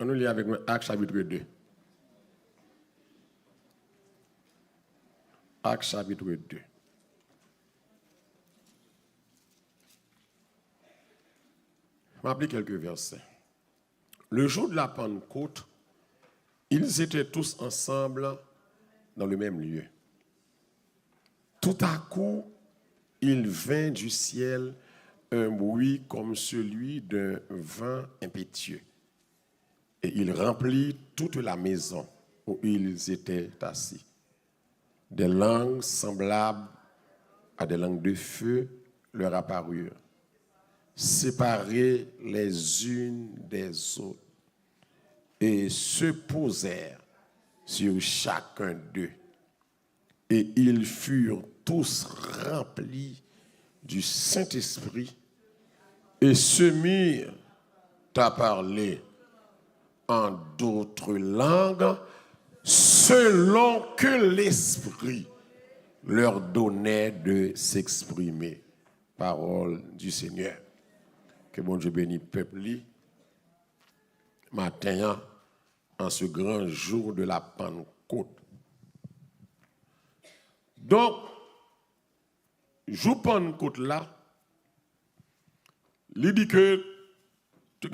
On nous lit avec moi Actes chapitre 2. Actes chapitre 2. Je vais appeler quelques versets. Le jour de la Pentecôte, ils étaient tous ensemble dans le même lieu. Tout à coup, il vint du ciel un bruit comme celui d'un vent impétueux. Et il remplit toute la maison où ils étaient assis. Des langues semblables à des langues de feu leur apparurent, séparées les unes des autres, et se posèrent sur chacun d'eux. Et ils furent tous remplis du Saint-Esprit et se mirent à parler en d'autres langues selon que l'Esprit leur donnait de s'exprimer. Parole du Seigneur. Que bon Dieu bénisse le peuple matin en ce grand jour de la Pentecôte. Donc, jour Pentecôte là, il dit que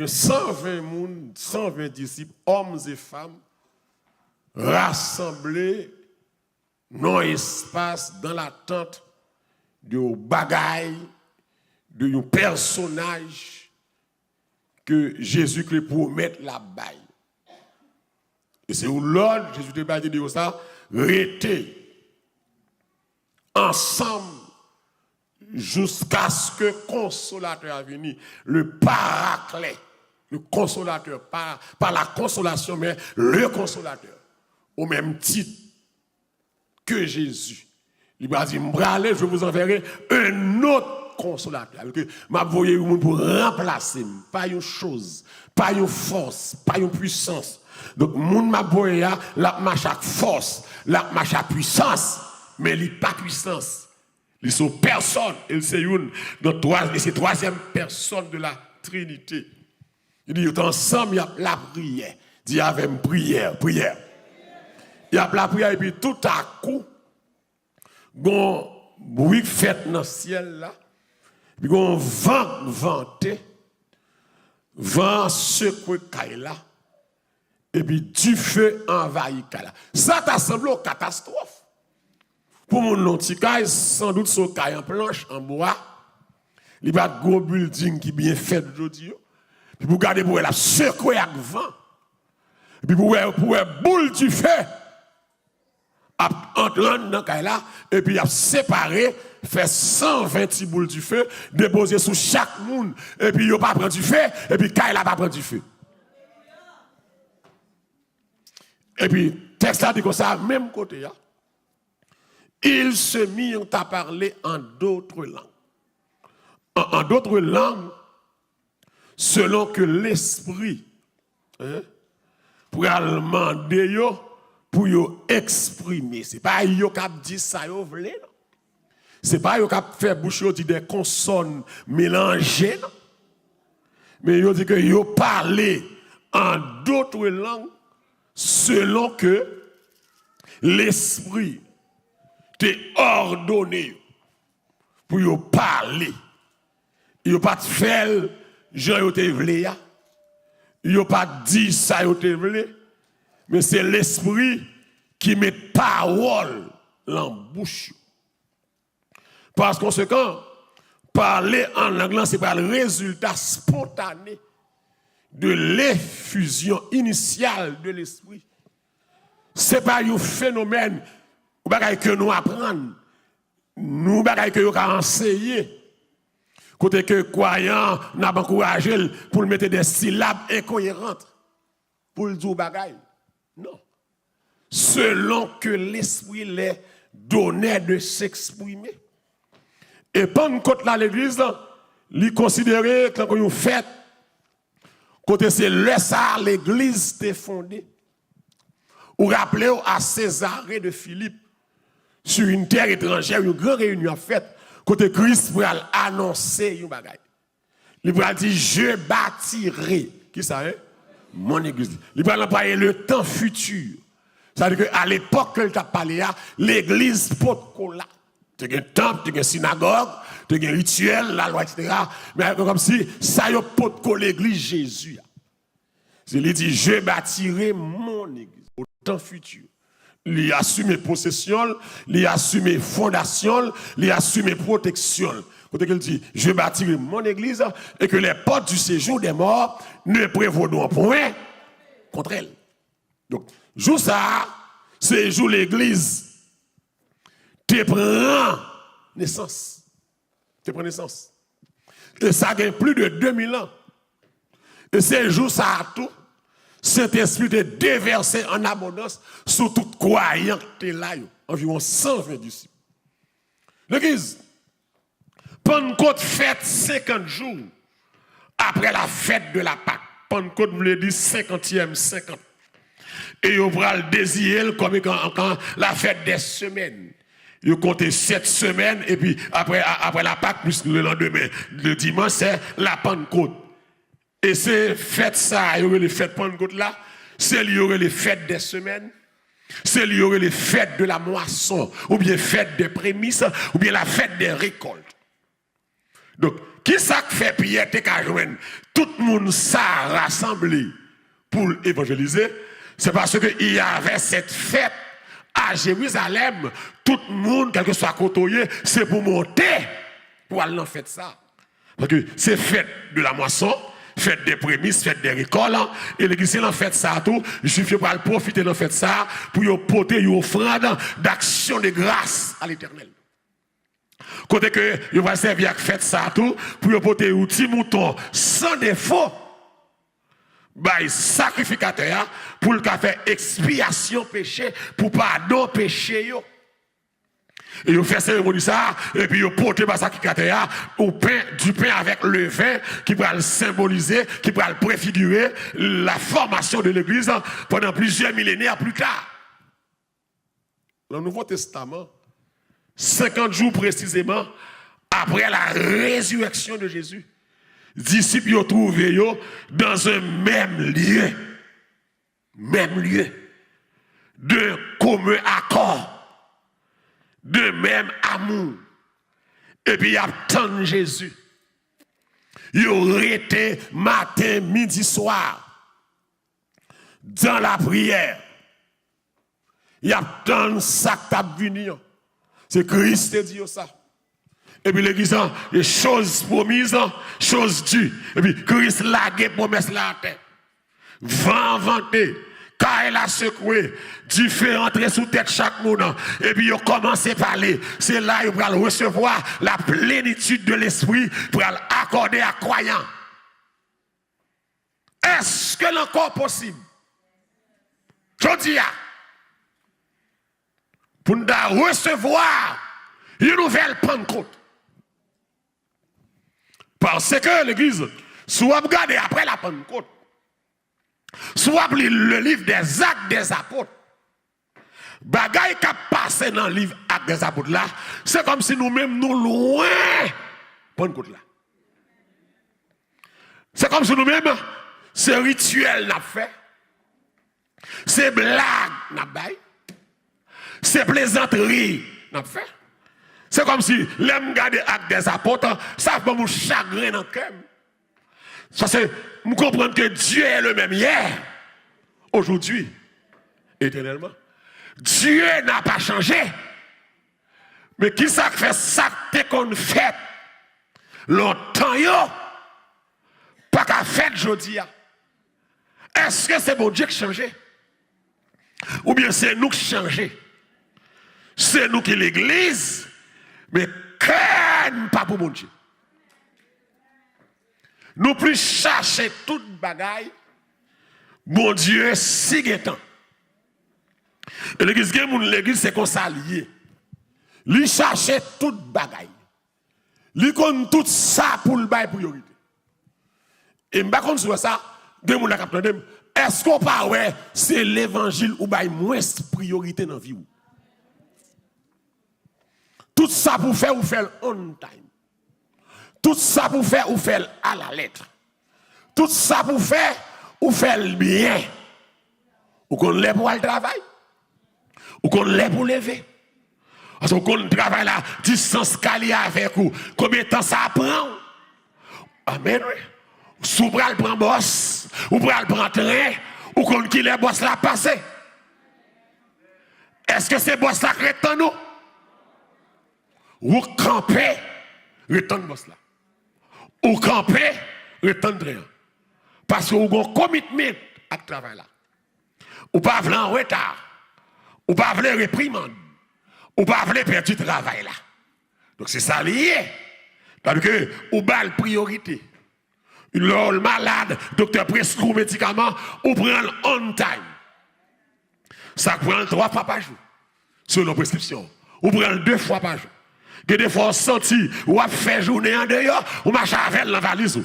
120 disciples, hommes et femmes, rassemblés dans l'espace, dans la tente de bagaille, de un personnage que Jésus-Christ promet la baille. Et c'est où l'ordre, Jésus te dit ça, rester ensemble jusqu'à ce que le consolateur vienne, le paraclet, le consolateur, pas la consolation, mais le consolateur, au même titre que Jésus. Il va dire, je vous enverrai un autre consolateur. Je voyais pour remplacer, pas une chose, pas une force, pas une puissance. Donc, moun m'a voyé la marche à force, la marche à puissance, mais il n'est pas puissance. Ils sont personne, et c'est une, c'est troisième personne de la Trinité. Il dit, ensemble, il y a la prière. Il y avait une prière. Il y a la prière, et puis tout à coup, bon, bruit fait dans le ciel là, puis bon, vent venté, vent secoué là, et puis du feu envahit là. Ça t'a semblé une catastrophe. Pour mon non-ticaille, sans doute son caille en planche, en bois, il y a un gros building qui est bien fait aujourd'hui. Puis vous regardez pour la secouer avec vent. Puis pour boule du feu, entrer dans le là, et puis il a séparé, fait 120 boules du feu, déposer sous chaque monde, et puis il n'a pas prendre du feu, et puis caille n'a pas prendre du feu. Et puis, texte là dit comme ça, même côté là. Ils se mirent à parler en d'autres langues. En d'autres langues, selon que l'Esprit, pour demander pour exprimer. Ce n'est pas eux qui dit ça, vous voulez, non? Ce n'est pas eux qui fait bouche des consonnes mélangées, non? Mais ils dit que ils parlent en d'autres langues, selon que l'Esprit t'es ordonné pour y parler. Il pas fait Jean te vle. Il pas dit ça te vle. Mais c'est l'Esprit qui met parole dans la bouche. Parce conséquent, parler en langue, c'est pas le résultat spontané de l'effusion initiale de l'Esprit. Ce n'est pas un phénomène que nous apprenons, nous que nous enseigner. Côté que croyants n'a pas encouragé pour mettre des syllabes incohérentes pour le dire bagaille. Non. Selon que l'Esprit les donnait de s'exprimer. Et Pentecôte là l'église il considérait que une fête côté c'est le ça l'église était fondée. Ou rappelez à Césarée de Philippe sur une terre étrangère, une grande réunion en fait, côté Christ pour annoncer une bagaille. Il va dire je bâtirai, qui ça est? mon église. Il va parler le temps futur. C'est-à-dire qu'à l'époque que tu as parlé, l'église pot là. Tu as un temple, tu as une synagogue, tu as un rituel, la loi, etc. Mais comme si ça y a pot l'église Jésus. Il dit, je bâtirai mon église au temps futur. Il assume possession, il assume fondation, il assume protection. Quand il dit, je bâtirai mon église et que les portes du séjour des morts ne prévaudront point contre elle. Donc, jour ça, c'est jour l'église. Tu prends naissance. Tu prends naissance. Et ça a plus de 2000 ans. Et c'est jour ça tout. Saint-Esprit est déversé en abondance sur tout croyant qui est là. Environ 120 disciples. L'église, Pentecôte fête 50 jours après la fête de la Pâque. Pentecôte voulait dire 50e, 50. Et on va le désigner comme quand la fête des semaines. Il compte 7 semaines et puis après la Pâque, plus le lendemain, le dimanche, c'est la Pentecôte. Et c'est fête ça, il y aurait les fêtes Pentecôte là, c'est il y aurait les fêtes des semaines, c'est il y aurait les fêtes de la moisson, ou bien fête des prémices, ou bien la fête des récoltes. Donc, qui ça fait Pierre tout le monde ça rassemblé pour évangéliser? C'est parce qu'il y avait cette fête à Jérusalem, tout le monde, quel que soit côtoyé, c'est pour monter, pour aller en fête ça. Parce que c'est fête de la moisson, fête des prémices, fête des récoltes, et l'église en fait ça tout, je suis fait pour profiter de fait ça, pour y porter une offrande d'action de grâce à l'éternel. Côté que il va servir à faire ça tout, pour y porter un petit mouton sans défaut, by sacrificateur, pour le faire expiation péché, pour pardon péché yo. Et ils fait cérémonie ça, et puis ils portent le sacrificateur au pain, du pain avec le vin qui va le symboliser, qui va le préfigurer la formation de l'église pendant plusieurs millénaires plus tard. Dans le Nouveau Testament, 50 jours précisément après la résurrection de Jésus, les disciples ont trouvé dans un même lieu, de commun accord, de même amour. Et puis, il y a tant de Jésus. Il aurait été matin, midi, soir, dans la prière. Il y a tant de ça qui t'a venu. C'est Christ qui dit ça. Et puis l'église, les choses promises, choses dues. Et puis Christ lagué promesse là à terre. Vent vanté. Quand elle a secoué, Dieu fait entrer sous tête chaque monde. Et puis il commence à parler. C'est là qu'il va recevoir la plénitude de l'esprit pour l'accorder à croyants. Est-ce que l'encore possible? Je dis, pour nous recevoir une nouvelle Pentecôte. Parce que l'église, soit regardez après la Pentecôte, soit le livre des actes des apôtres, bagaille qui a passé dans le livre actes des apôtres là, c'est comme si nous-mêmes nous loin Pentecôte là. C'est comme si nous-mêmes, ce rituel n'a fait, ces blagues n'a fait, ces plaisanteries n'a fait. C'est comme si l'homme garde actes des apôtres, ça fait mon chagrin dans le cœur. Ça c'est, nous comprenons que Dieu est le même hier, aujourd'hui, éternellement. Dieu n'a pas changé. Mais qui ça fait ça qu'on fait longtemps yo, pas qu'à faire aujourd'hui. Est-ce que c'est bon Dieu qui change? Ou bien c'est nous qui changeons? C'est nous qui l'église, mais que pas pour mon Dieu. Nous plus chercher toute bagaille, mon Dieu, si temps. Et l'église, c'est qu'on s'allie. Lui chercher toute bagaille. Lui connaît tout ça pour le bail priorité. Et je ne sais pas ça, est-ce qu'on parle, c'est l'évangile ou bail moins priorité dans la vie? Tout ça pour faire ou faire on time. Tout ça pour faire ou faire à la lettre. Tout ça pour faire ou fait le bien, ou qu'on l'est pour le travail, ou qu'on l'est pour lever. Parce qu'on travaille la distance qu'elle avec vous, combien de temps ça prend? Amen. Si vous prenez le boss, ou prenez le train, ou qu'on qui les boss là passé. Est-ce que c'est boss là qui est nous? Ou camper, retenir boss là. Ou camper, retenir rien. Parce que vous avez un commitment à ce travail là. Ou pas vouloir en retard. Ou pas vouloir réprimande. Ou pas vouloir perdre du travail là. Donc c'est ça lié. Parce que ou pas la priorité. Le malade, docteur prescrit un médicament, ou prend on time. Ça prend 3 fois par jour. Selon la prescription. Ou prend 2 fois par jour. Que des fois on senti, ou a fait journée en dehors, ou marche avec la valise.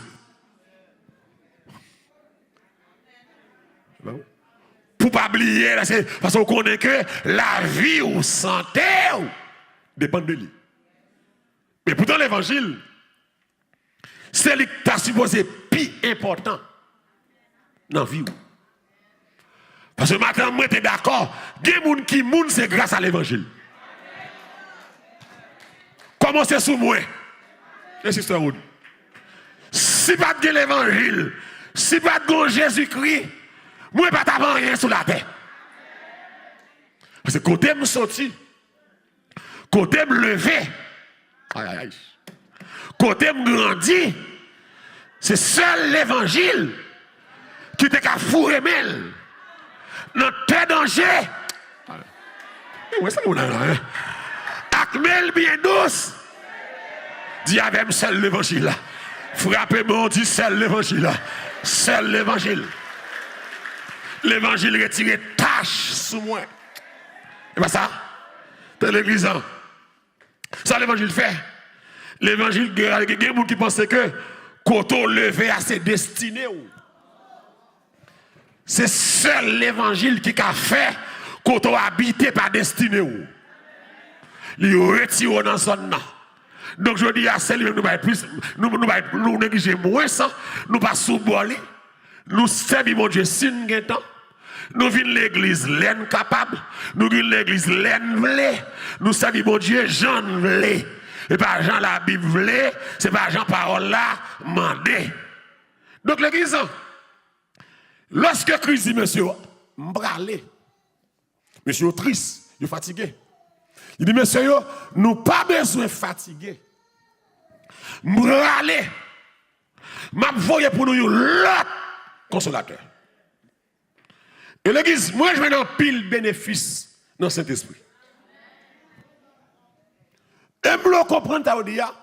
Pour pas oublier, parce qu'on connaît que la vie ou santé dépend de lui. Mais pourtant l'évangile, c'est lui qui t'a supposé plus important dans la vie. Parce que maintenant, moi, j'étais d'accord, il y a des gens qui mourent, c'est grâce à l'évangile. Comment c'est sous moi? Si pas de l'évangile, si pas de Jésus-Christ, moi, je ne vais pas avoir rien sur la terre. Parce que côté me sorti, côté me lever, côté me grandi, c'est seul l'évangile qui te fait fourrer mêle. Dans tes dangers. Oui, c'est mon là. Akmel bien douce. Dis avec seul l'évangile là. Frappez-moi, dit seul l'évangile là. Seul l'évangile. L'évangile retire tâche sous moi. Et pas ça? C'est l'église. Ça l'évangile fait. L'évangile, il y a des gens qui pensent que quand on levé à ses destinées. C'est seul l'évangile qui a fait quand on habité par destinée. Il retire dans son nom. Donc je dis à celle nous va plus, nous négliger moins ça, nous pas sous-boler, nous servir Dieu si nous avons temps. Nous venons l'église l'aine capable, nous venons l'église l'aine vle, nous servir Dieu Jean vle. Et pas Jean la Bible vle, c'est pas Jean parole là mandé. Donc l'église, lorsque Christ dit, monsieur, m'bralé, monsieur triste, il est fatigué. Il dit, monsieur, nous pas besoin de fatiguer. M'bralé, m'a voyé pour nous l'autre consolateur. Et l'église, moi je vais dans pile bénéfice dans cet esprit. Et me comprendre ta odia,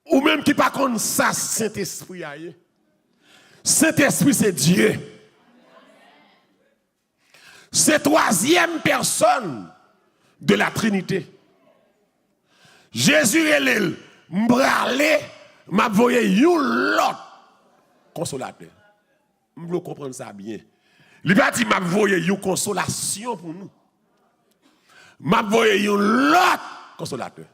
ou même qui pas comme ça Saint-Esprit aille. Saint-Esprit c'est Dieu. C'est troisième personne de la Trinité. Jésus est l'île, m'bralé, m'a voyé l'autre consolateur. M'blo comprendre ça bien. Il va dire m'a voyé une consolation pour nous. M'a voyé l'autre consolateur.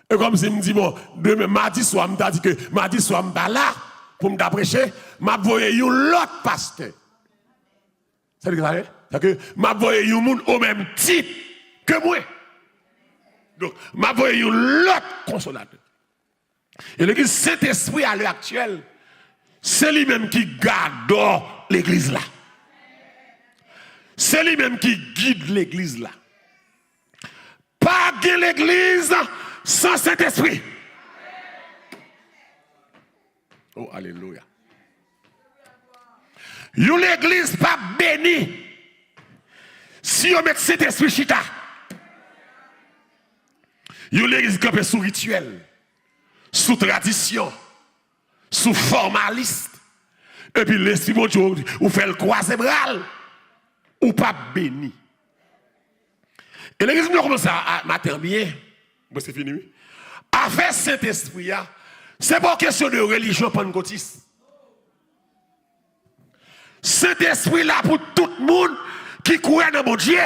Et comme si me dit bon, demain mardi soir m'a dit que mardi soir m'pa là pour me prêcher, m'a voyé l'autre pasteur. C'est vrai? C'est-à-dire que m'a voyé un monde au même type que moi. Donc, m'a voyé l'autre consolateur. Et l'église Saint-Esprit à l'heure actuelle, c'est lui-même qui garde l'église là. C'est lui-même qui guide l'église là. Pas de l'église sans Saint-Esprit. Oh, alléluia. L'église pas bénie. Si on met cet esprit chita, l'église campée sous rituel, sous tradition, sous formaliste, et puis l'esprit bon Dieu ou fait le croisé bral, ou pas béni. Et l'église nous commence à matin bien, c'est fini. Avec cet esprit là, c'est pas question de religion pentecôtiste. Cet esprit là pour tout le monde qui croit dans mon Dieu.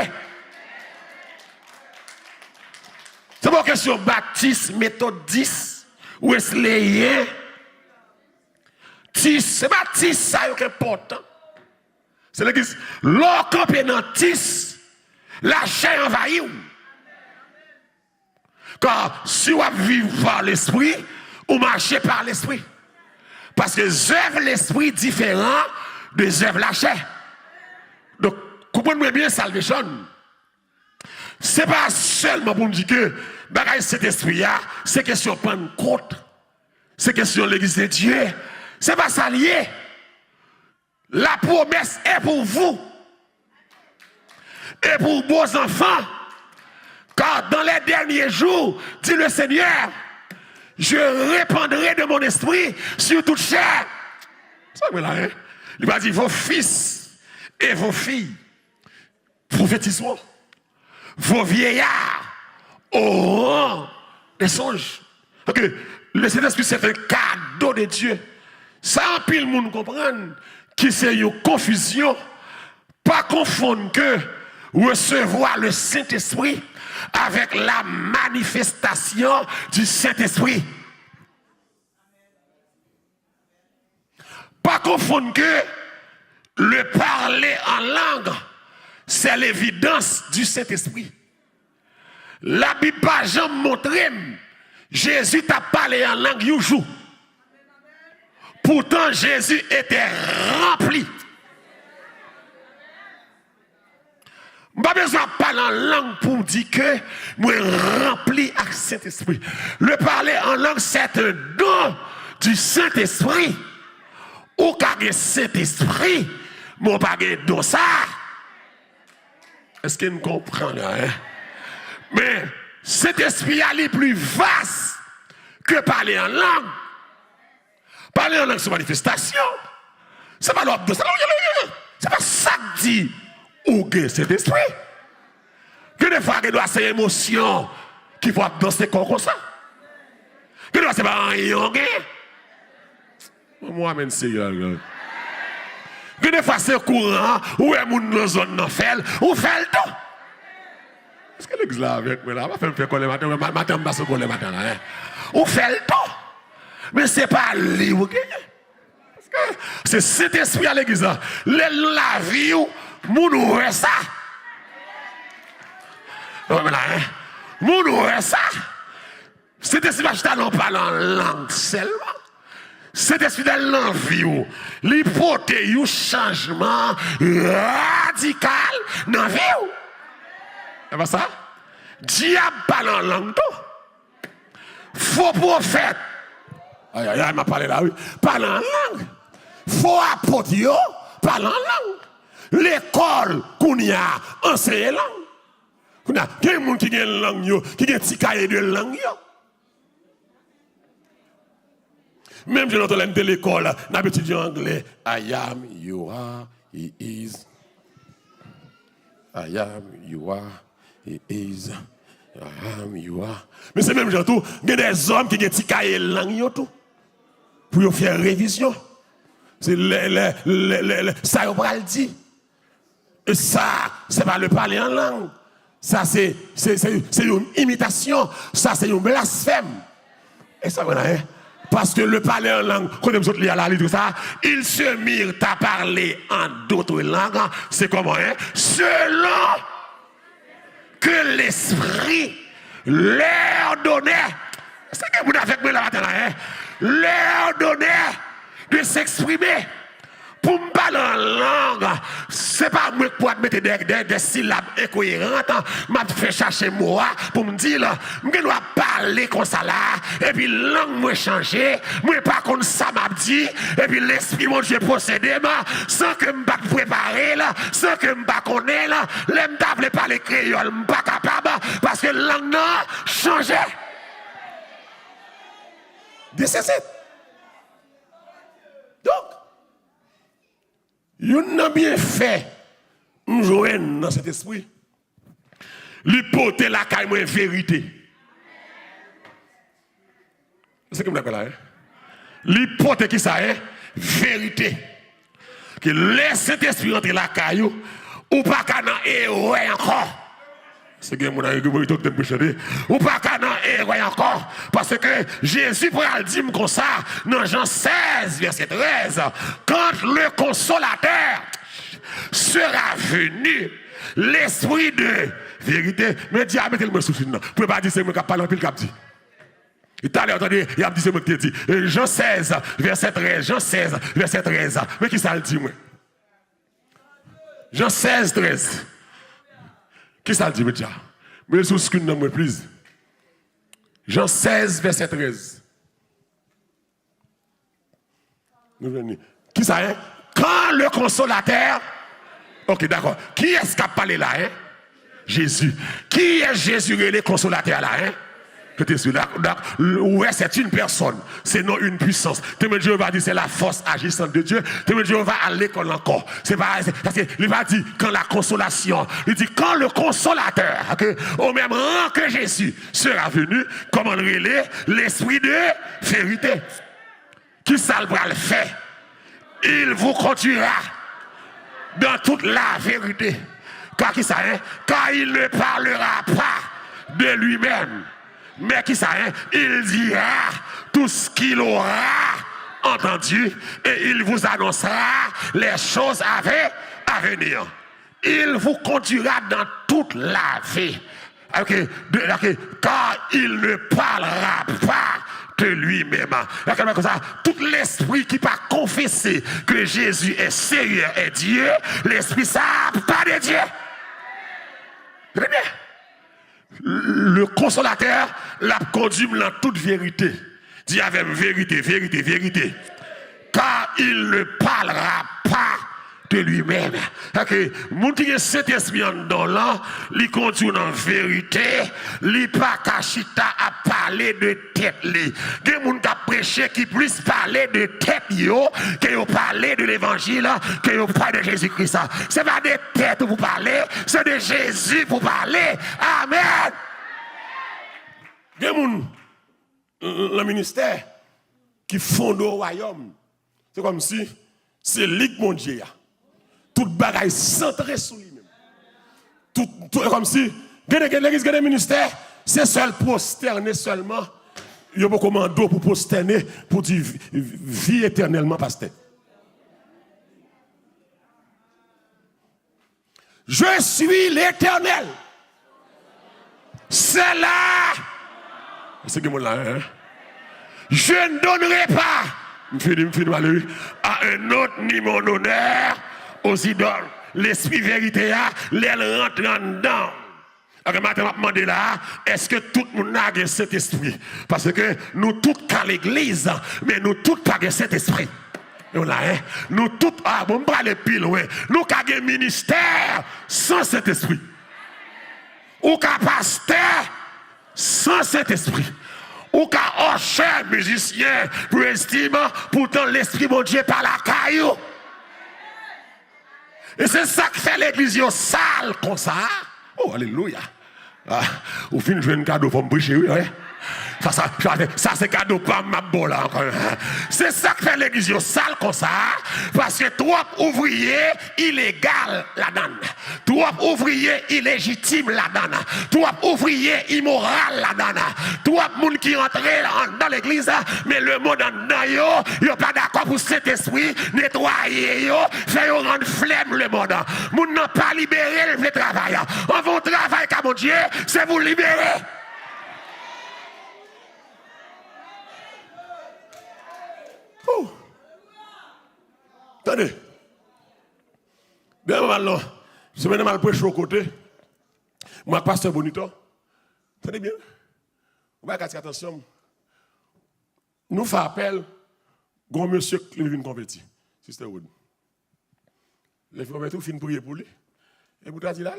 C'est pas question baptiste, méthodiste, wesleyen. C'est baptiste, ça qui est important. C'est l'église. L'or campé dans tis, la chair envahit. Car si vous vivez par l'esprit, ou marchez par l'esprit. Parce que les œuvres l'esprit différents des œuvres la chair. Donc, comprenez bien salvation. Ce n'est pas seulement pour me dire que cet esprit, c'est question de prendre compte. C'est question de l'église de Dieu. Ce n'est pas ça lié. La promesse est pour vous. Et pour vos enfants. Car dans les derniers jours, dit le Seigneur, je répandrai de mon esprit sur toute chair. Ça veut dire, il va dire vos fils et vos filles prophétiseront. Vos vieillards auront des songes. Ok, le Saint-Esprit, c'est un cadeau de Dieu. Ça, en pile, le monde comprendre que c'est une confusion. Pas confondre que recevoir le Saint-Esprit avec la manifestation du Saint-Esprit. Pas confondre que le parler en langue, c'est l'évidence du Saint-Esprit. La Bible n'a jamais montré Jésus t'a parlé en langue un jour. Pourtant, Jésus était rempli. Je n'ai pas besoin de parler en langue pour me dire que moi rempli avec Saint-Esprit. Le parler en langue, c'est un don du Saint-Esprit. Ou qu'à Saint-Esprit, moi pas de don ça. Est-ce qu'il nous comprend là? Hein? Mais cet esprit est plus vaste que parler en langue. Parler en langue, c'est une manifestation. C'est pas l'ordre de ça. C'est pas ça que dit ou que cet esprit. Que des fois, il doit avoir ces émotions qui vont danser comme ça. Que des fois, c'est pas un yon. Moi, même c'est que des fois, c'est courant, ou est moun dans zone non fait, ou fait le tout. Est-ce que l'église là avec moi là, on va faire coller matin, matin, on va se coller matin là. Ou fait le tout. Mais c'est pas lui, ok? C'est cet esprit à l'église là. La vie, moun ouè ça. Moun ouè ça. Cet esprit là, on parle en langue seulement. Cet esprit dans l'envie, l'hypothèse, un changement radical dans la vie. C'est pas ça? Diable parle en langue tout. Faux prophète. Aïe, aïe, aïe, m'a parlé là, oui. Parle en langue. Faux apôtre, parle en langue. L'école, qu'on y a, enseigne langue. Il y a des gens qui ont une langue, qui ont un petit cahier de langue. Même si on entend de l'école, on a étudié en anglais. I am, you are, he is. I am, you are, he is. I am, you are. Mais c'est même genre tout, il y a des hommes qui ont un petit cahier de langue pour faire révision. C'est ça qu'on va le dire. Et ça, c'est pas le parler en langue. Ça, c'est une imitation. Ça, c'est une blasphème. Et ça, voilà, hein? Parce que le parler en langue, quand nous sommes à la tout ça, ils se mirent à parler en d'autres langues. C'est comment, hein? Selon que l'esprit leur donnait. C'est que vous avez fait moi là matin, hein? Leur donnait de s'exprimer. Pour me parler en langue, c'est pas moi qui peux mettre des syllabes incohérentes, je fais chercher moi pour me dire, je dois parler comme ça là, et puis la langue m'a changé, moi pas comme ça m'a dit, et puis l'esprit mon Dieu procédé, sans que je ne me préparer, sans que je ne me connaisse, je ne pas parler créole, je ne suis pas capable, parce que la langue a changé. C'est donc, il a bien fait, nous jouons dans cet esprit. L'hypothèse la caille est vérité. C'est comme l'appelle là. L'hypothèse qui ça est, vérité. Que laisse cet esprit entrer la caillou, ou pas qu'à nan erreur encore. C'est que mon ami qui te prêcher. Ou pas qu'à nan erreur encore. Parce que Jésus pourrait le dire comme ça, dans Jean 16, verset 13. Quand le consolateur sera venu l'esprit de vérité. Mais Dieu a mis le souci. Vous ne pouvez pas dire c'est moi qui parle en pile qui dit. Et tout à l'heure, attendez, il a dit c'est moi qui dit. Jean 16, verset 13. Jean 16, verset 13. Mais qui ça le dit, moi? Jean 16, 13. Qui ça le dit, monsieur? Mais sous ce que nous n'avons plus. Jean 16, verset 13. Qui ça, hein? Quand le consolateur. Ok, d'accord. Qui est-ce qui a parlé là, hein? Jésus. Qui est Jésus, le consolateur là, hein? Ouais, c'est une personne, c'est non une puissance. Dieu va dire c'est la force agissante de Dieu. Dieu va à l'école encore. C'est pas parce qu'il va dire quand la consolation, il dit quand le consolateur, okay, au même rang que Jésus sera venu, comme on relève l'esprit de vérité. Qui ça le fait? Il vous conduira dans toute la vérité. Car qui ça, hein? Car il ne parlera pas de lui-même. Mais qui ça, hein? Il dira tout ce qu'il aura entendu et il vous annoncera les choses à venir. Il vous conduira dans toute la vie. Okay. Car il ne parlera pas de lui-même. Tout l'esprit qui va confesser que Jésus est Seigneur et Dieu, l'esprit ça pas de Dieu. Très bien. Le consolateur l'a conduit dans toute vérité. Dit avec vérité, vérité, vérité. Car il ne parlera pas de lui-même. Moun qui est cet esprit en dedans là, il conduit dans vérité, il pas kachita à parler de tête li. Des moun qui prêché qui plus parler de tête yo, que yo parler de l'évangile, que yo parler de Jésus-Christ. C'est pas de tête que vous parlez, c'est de Jésus pour parler. Amen. Des moun le ministère qui fonde au royaume. C'est comme si c'est ligue mon Dieu. Tout bagaille centré sur lui-même. Tout comme si l'église des ministères, c'est seul prosterner seulement. Il y a beaucoup de commando pour prosterner, pour dire vie éternellement, pasteur. Je suis l'Éternel. C'est là. C'est que moi là, hein? Je ne donnerai pas à un autre ni mon honneur aux idoles. L'esprit vérité, l'aile rentre dedans. Alors, maintenant, je me demande là, est-ce que tout le monde a cet esprit? Parce que nous tous à l'église, mais nous tous pas cet esprit. Nous tous, bon, pas les piles, ouais. Nous avons un ministère sans cet esprit. Ou qu'un pasteur sans cet esprit. Ou qu'un cher musicien pour estimer, pourtant l'esprit de Dieu par la caillou. Et c'est ça qui fait l'église sale comme ça. Oh, alléluia. Au fin, je vais un cadeau pour me prêcher, oui. Ça c'est cadeau pas ma bolle encore. C'est ça qui fait l'église sale comme ça. Parce que trop ouvriers illégaux là-dedans. Trop ouvriers illégitimes là-dedans. Trop ouvriers immoraux là-dedans. Trop monde qui rentrent dans l'église, mais le monde en dedans, ils sont pas d'accord pour cet esprit, nettoyer, faire rendre flemme le monde. Moun n'a pas libéré le travail. On va travailler comme mon Dieu, c'est vous libérer. Attendez. Bien mal, je vais mal prêcher au côté. Moi, pasteur Bonito. Attendez bien. Vous voyez, attention. Nous faisons appel à monsieur qui vient converti. Sister Wood. Les frères tout fin prier pour lui. Et vous avez dit là,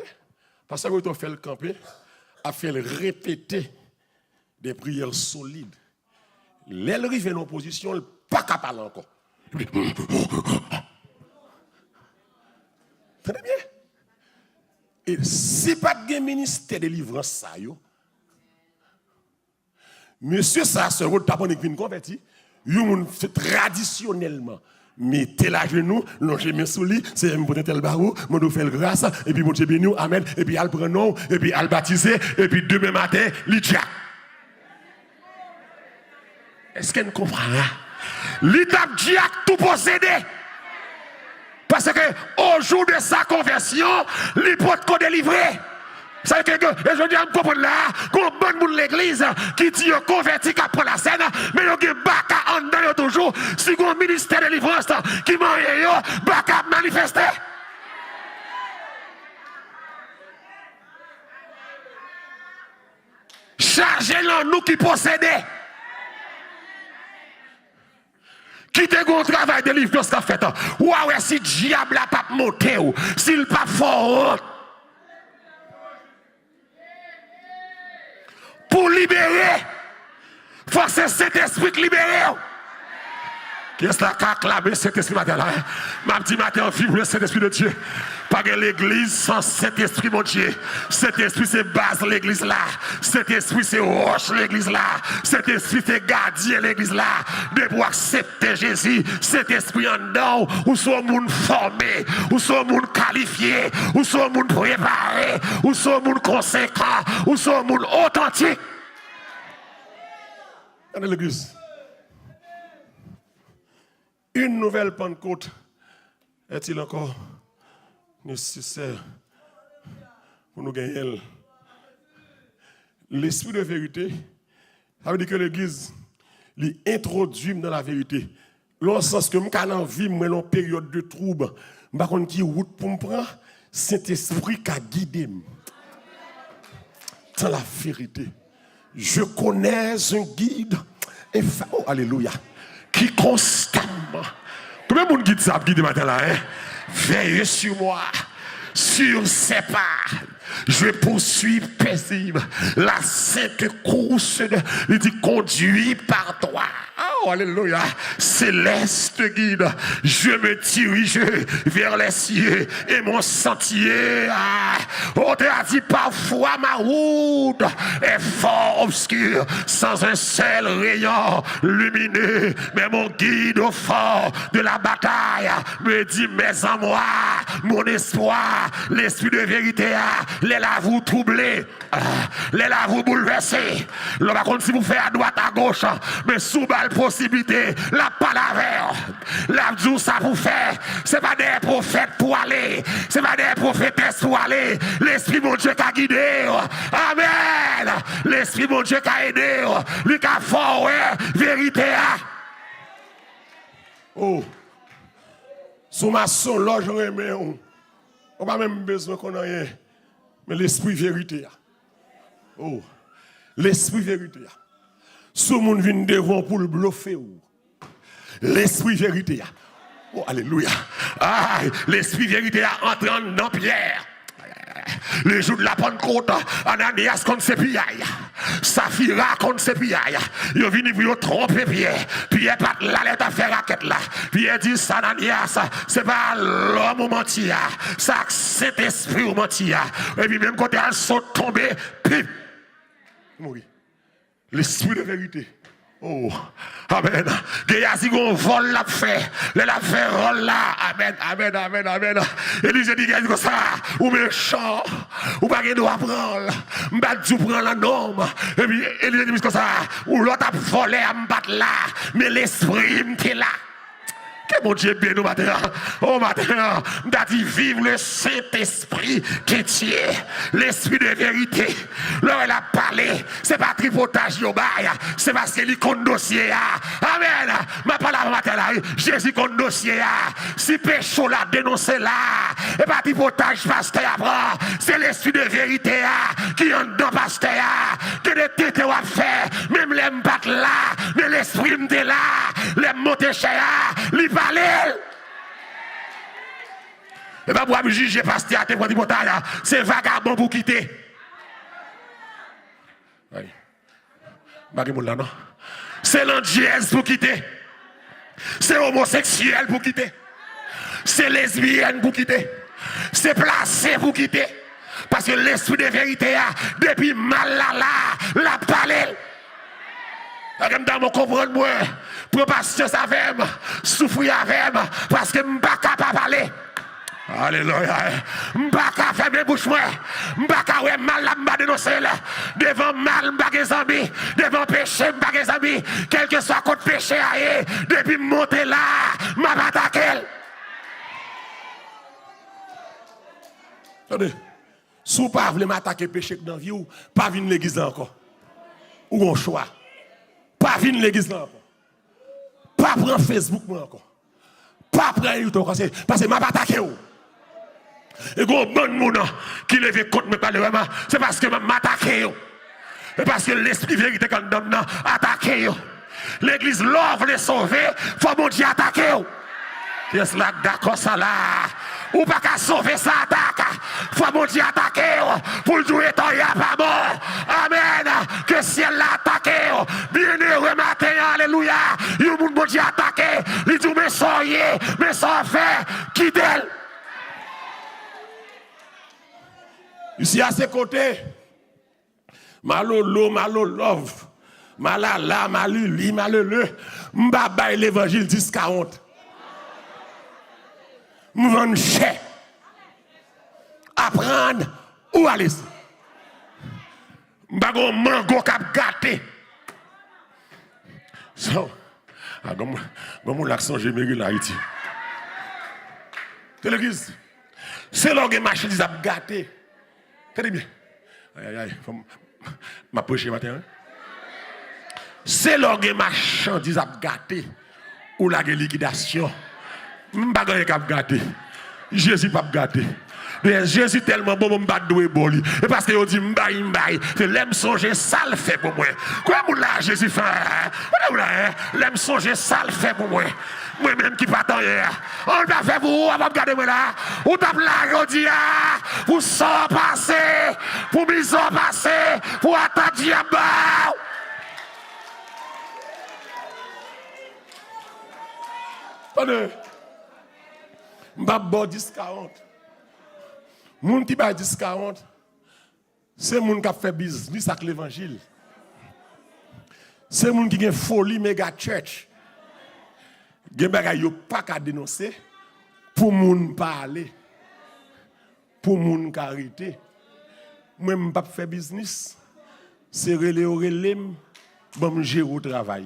parce que vous avez fait le camper, a fait le répéter des prières solides. L'élève est en opposition, il n'est pas capable encore. Très bien. Et si pas de ministère de délivrance, ça, monsieur, ça, ce rôle, t'as pas une converti, il fait traditionnellement. Mettez la genou, longez mes sous lit, c'est un tel barou, mon Dieu fait grâce, et puis mon Dieu béni, amen, et puis al prénom, et puis al baptisé, et puis demain matin, l'idja. Est-ce qu'elle comprend? L'idja tout possédé. Parce que au jour de sa conversion, il peut te délivrer. Ça veut dire que, et je dis à me comprendre là, qu'on bonne monde l'église qui dit converti après la scène, mais il y a un baka en dedans toujours, si un ministère de délivrance qui m'a baka manifester. Chargez-le nous qui possédons. Qui te gon travail de délivrance qu'a fait. Ouais, si diable n'a pas monté, s'il pas fort. Pour libérer, il faut que cet esprit libéré. Qu'est-ce que tu as acclamé cet esprit matin là? M'a dit matin, vive le Saint-Esprit de Dieu. Pas que l'église sans cet esprit, mon Dieu. Cet esprit, c'est base l'église là. Cet esprit, c'est roche l'église là. Cet esprit, c'est gardien l'église là. De pour accepter Jésus, cet esprit en dedans, où sont monde formé, où sont monde qualifié, où sont monde préparé, où sont monde conséquent, où sont monde authentique. Dans l'église. Une nouvelle Pentecôte est-il encore nécessaire pour nous gagner? L'esprit de vérité, ça veut dire que l'Église l'introduit dans la vérité. Dans le sens que je suis en vie, je suis en période de trouble, je ne sais pas qui route pour me prendre, cet esprit qui a guidé dans la vérité. Je connais un guide, oh, alléluia, qui constamment, combien de monde guide ça, guide matin là, hein? Veille sur moi, sur ses pas. Je poursuis paisible la sainte course il dit conduit par toi. Oh, alléluia. Céleste guide, je me dirige vers les cieux et mon sentier. On t'a dit parfois ma route est fort obscure, sans un seul rayon lumineux. Mais mon guide au fort de la bataille me dit, mais en moi, mon espoir, l'esprit de vérité, les lavous troublés, les lavous bouleversés. Le par contre, si vous faites à droite, à gauche, mais sous la possibilité, la palavre, la djou ça vous fait, c'est pas des prophètes pour aller, c'est pas des prophétesses pour aller. L'esprit mon Dieu qui a guidé. Amen. L'esprit mon Dieu qui a aidé. Lui qui a fort, vérité. Oh, sous ma son, là, je remets. On n'a pas même besoin qu'on ait rien. Mais l'esprit vérité. Oh, l'esprit vérité. Ce monde vient devant pour le bluffer. L'esprit vérité. Oh, alléluia. Ah, l'esprit vérité entre dans Pierre. Le jour de la Pentecôte, Ananias contre ses piailles, Saphira contre ses piailles. Il est venu pour tromper Pierre. Pierre pas là, il a fait raquette là. Pierre dit, Ananias, c'est pas l'homme au mentir, ça c'est l'esprit au mentir. Et puis même quand elle saute tombée, pip. Oui. L'esprit de vérité. Oh, amen. Géasi gon vol la fait. La fait rôle là. Amen, amen, amen, amen. Et lui, je dis, comme ça, ou méchant, ou pas qu'il doit prendre. M'battu prend la norme. Et puis, il dit comme ça, ou l'autre a volé à m'battre là. Mais l'esprit m'était là. Que mon Dieu bien nous matin. Oh matin, m'a dit vive le Saint-Esprit qui tient l'esprit de vérité. Là elle a parlé, c'est pas tripotage yobaï, c'est parce qu'il compte dossier. Amen. Ma parole matin là, Jésus compte dossier. Si péché là dénoncé là, et pas tripotage pasteur après, c'est l'esprit de vérité qui est dans pasteur que des têtes à faire, même les m'battre là, mais l'esprit m'était là, les monter chez parler. Et bien, pour juger pasteur, c'est vagabond pour quitter. Oui. C'est l'andièse pour quitter. C'est homosexuel pour quitter. C'est lesbienne pour quitter. C'est placé pour quitter. Parce que l'esprit de vérité, depuis mal là, la parler. Dans mon comprendre moi, pour patience avec moi, souffrir avec moi, parce que je ne suis pas capable de parler. Alléluia. Je ne suis pas capable de fermer bouche moi. Je ne suis pas capable de mal là, dénoncer là. Devant mal, je ne suis pas amis. Devant péché, je ne suis pas amis. Quel que soit contre péché, depuis monter là, je vais attaquer. Attendez. Si vous ne voulez pas m'attaquer péché dans la vie, pas venir l'église là encore. Ou un choix. Pas venir l'église là encore. Pas prendre Facebook moi encore. Pas prendre YouTube parce que je ne vais pas attaquer. Et quand bon monde qui lève contre me parler vraiment, c'est parce que je m'attaque. Et parce que l'esprit vérité quand nous attaqué. L'église l'offre les sauver, il faut mon Dieu attaquer. Yes, là, d'accord, ça là. Ou pas qu'à sauver ça attaque. Faut mon Dieu attaquer. Pour le jouer, il n'y a pas mort. Amen. Que ciel l'a attaqué. Bien-heureux matin, alléluia. Il y a mon Dieu attaqué. Il dit, mais soyez, mais sans fait, quittez. Ici à ses côtés, malolo, malolove, malala, maluli, malele, m'baba l'évangile 10-40. M'vendre cher. Apprendre ou aller. M'bagon mango k'ap gâté. So, comme l'accent géméré là Haïti. C'est l'église. C'est là que marchandise a gâté. Très bien. Aïe, aïe, ma prêcher matin. C'est l'orgue marchandise à gâter ou la liquidation. M'bagay k'ap gâter. Jésus pas gâter. Mais Jésus tellement bon m'ba doué boli. Et parce que on dit m'baï, c'est l'aime songer ça le fait pour moi. Quoi mon là Jésus fait? L'aime songer ça le fait pour moi. Moi-même qui pas tant hier. On va faire pour vous, on va regarder moi là. Ou tape là, on dit, vous s'en passer, pour m'y en passer, pour attaquer diable. Attendez. M'ba 10-40. Moun qui ba 10-40, c'est moun qui a fait business avec l'évangile. C'est moun qui a folie méga church. Gen bagay yo pas qu'à dénoncer pour moun parler. Pour moun carité. Moi m'pa faire business. C'est relé bon gérer au travail.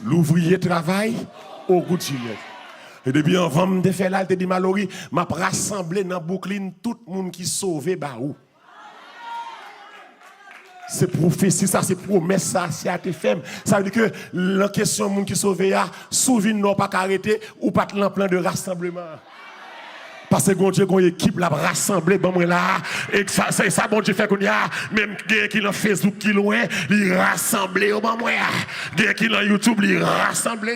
L'ouvrier travaille au quotidien. Et depuis avant de faire là, te dit Mallory, m'a rassemblé dans Brooklyn tout le monde qui sauvé ba ou. C'est prophétie, ça c'est promesse, ça c'est à tes femmes. Ça veut dire que la question de monde qui sauve, souvent non pas arrêter ou pas en plan de rassemblement. Parce que Dieu a une équipe là rassemblée bon là et ça bon Dieu fait qu'on y a même qui dans Facebook qui loin il rassemblé au bon moi qui dans YouTube il rassemblé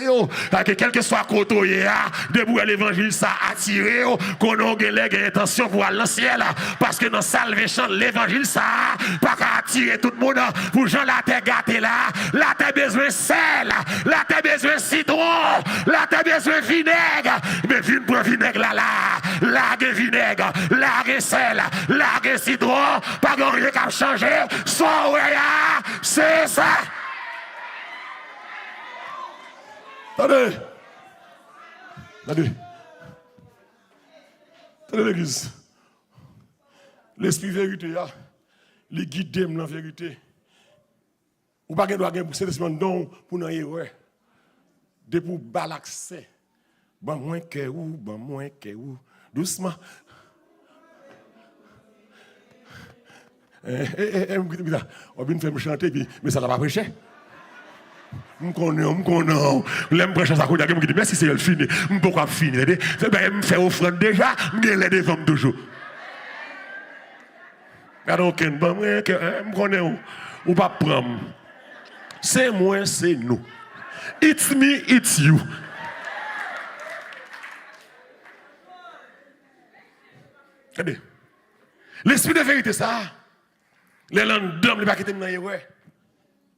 parce que quel que soit côté debout l'évangile ça attiré qu'on a l'intention pour aller dans le ciel parce que dans salvation l'évangile ça pas attirer tout le monde pour gens la terre gâtée là la terre besoin sel la terre besoin citron la terre besoin vinaigre mais vin pour vinaigre là largue vinaigre, largue sel, largue citron, pas grand rien qu'à changer, c'est ça. Attendez. Attendez l'église. L'esprit vérité, les guides dans la vérité. Ou pas doit gagner pour ces non pour non erreur. De pour balaxer. Bon moins que ou, bon moins que ou. Doucement. On vient faire me chanter, mais ça n'a pas prêché. Je connais. L'aime prêcher ça, je dis merci, c'est elle fini. Je ne peux pas finir. Je me fais offrande déjà, je me les femmes toujours. Donc, je connais ou pas prendre. C'est moi, c'est nous. It's me, it's you. Regardez. L'esprit de vérité, ça. Les langues d'homme, il ne va pas quitter dans les ouais.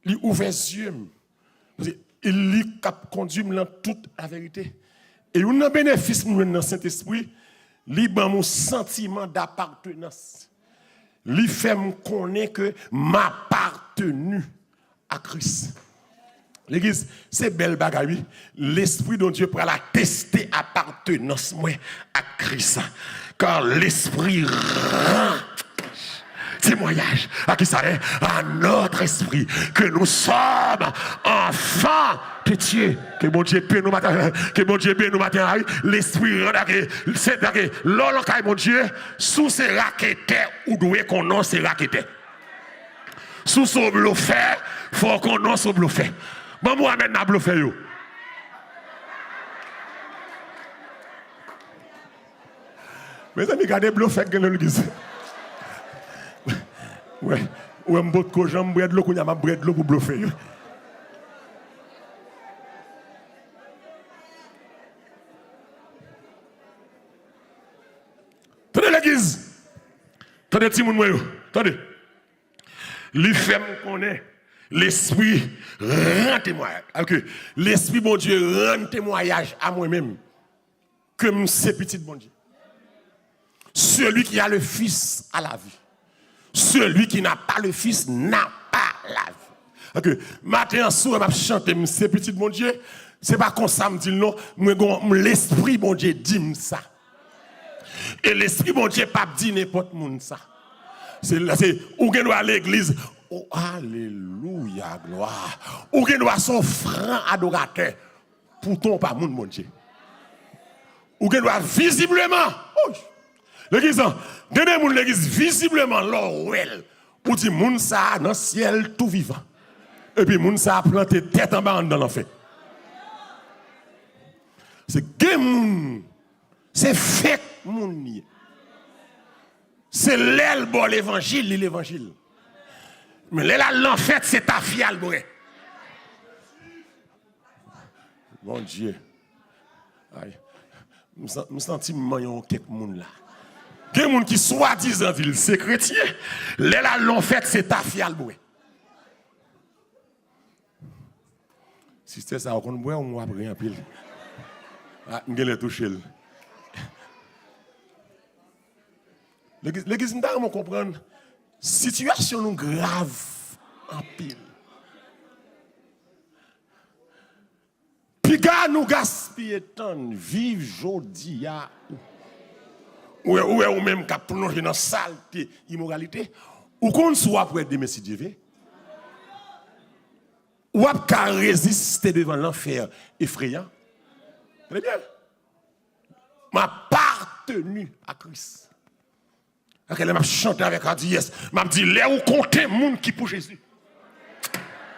Il ouvre les yeux. Il lit cap conduit dans toute la vérité. Et un bénéfice nous dans Saint-Esprit, il a mon sentiment d'appartenance. Il fait me connaître que m'appartenu à Christ. L'église, c'est belle bagaille. L'esprit de Dieu pour la tester appartenance moi à Christ. Car l'esprit rend. témoignage à qui ça est, à notre esprit, que nous sommes enfants de Dieu. Que bon Dieu paie nous matin, que bon Dieu paie nous matin, l'esprit c'est l'on mon Dieu, sous ces raquettes ou doué qu'on non ces raquettes. Sous son bluffé, faut qu'on non son bluffé. Bon moi maintenant bluffé yo. Mes amis, regardez bluffé que dans l'église. Ouais, ouais, m'bot ko jambe bread l'eau, qu'on y a ma bread l'eau pour bluffer. Tenez l'église. Tenez petit moun yo. Tenez. Li fait connaît l'esprit rend témoignage. OK. L'esprit bon Dieu rend témoignage à moi-même que c'est petit bon Dieu. Celui qui a le fils a la vie. Celui qui n'a pas le fils n'a pas la vie. OK. Matin en soir m'a chanter c'est petit bon Dieu. C'est pas comme ça me dit non, l'esprit bon Dieu dit ça. Et l'esprit bon Dieu pas dit n'importe monde ça. C'est ou qu'on doit à l'église. Oh alléluia gloire. Ou qu'on doit son franc adorateur. Pourtant pas monde mon Dieu. Ou qu'on doit visiblement l'église, donnez moun l'église visiblement l'orwell pour dire moun ça dans le ciel tout vivant. Et puis moun ça a planté tête en bas dans l'enfer. C'est que moun, c'est fake moun. C'est l'aile bon l'évangile. Mais l'aile l'enfer c'est ta fiale bourré. Mon Dieu. Aïe. Me senti maillon quelques moun là. Il y a des gens qui soi-disant disent c'est chrétien. Là, l'on fait, c'est ta fiale boué. Si c'était ça, on boit, on va prendre un pile. Ah, on va toucher. L'église, nous devons comprendre. Situation nous grave en pile. Puis, nous gaspiller temps, vive jodi à ou même qu'à plonger dans saleté, immoralité, ou qu'on soit pour être des messieurs Dieu, ou qu'à résister devant l'enfer effrayant. Très bien. M'appartenu à Christ. Elle m'a chanté avec un dit yes. M'a dit, là où comptez monde qui pour Jésus.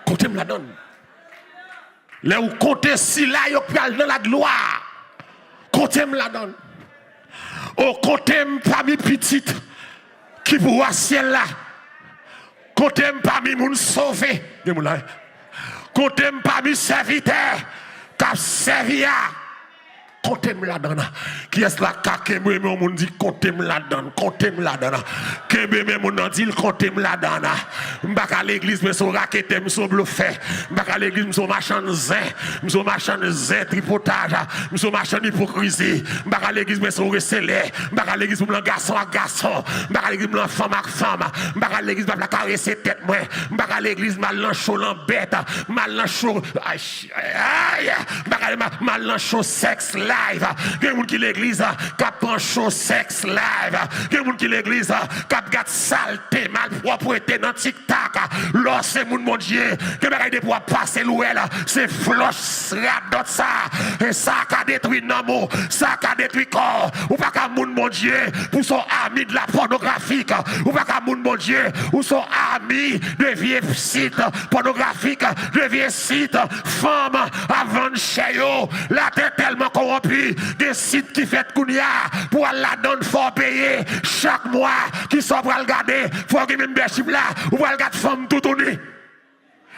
Comptez me la donne. Là où comptez si là, il y a dans la gloire. Comptez me la donne. Au côté parmi petites qui pour voir ciel là. Côté parmi moun sauvé. Côté parmi serviteurs qui a servi à. Côté me la donne. Qui est là qui me moun dit côté me la donne. Côté me la donne. Qui me moun dit côté me la donne. M'baka l'église mais son raquette me son bluffé. M'baka l'église me son machin zin. Me son machin zin tripotage. Me son machin hypocrisie. M'baka l'église mais son recelé. M'baka l'église me garçon à garçon. M'baka l'église me femme à femme. M'baka l'église me caresser tête moi. M'baka l'église mal lancho l'embête. Mal lancho aïe. M'baka mal lancho sexe live. Il y a des gens qui l'église qui prend chaud sexe live. Il y a des gens qui l'église qui regarde saleté, malpropreté dans TikTok. Là, c'est mon Dieu. Il y a des gens qui passer l'ouel. C'est floche, rap ça. Et ça qui a détruit l'amour. Ça qui a détruit le corps. Ou pas qu'à mon Dieu pour son ami de la pornographique. Ou pas qu'à mon Dieu ou son ami de vieux sites pornographiques, de vieux sites femmes avant de chez eux. La tête tellement corrompue. Des sites qui fait Kounia pour la donne, faut payer chaque mois qui sont pour regarder, faut que membership là, ou pour regarder femme tout tourner.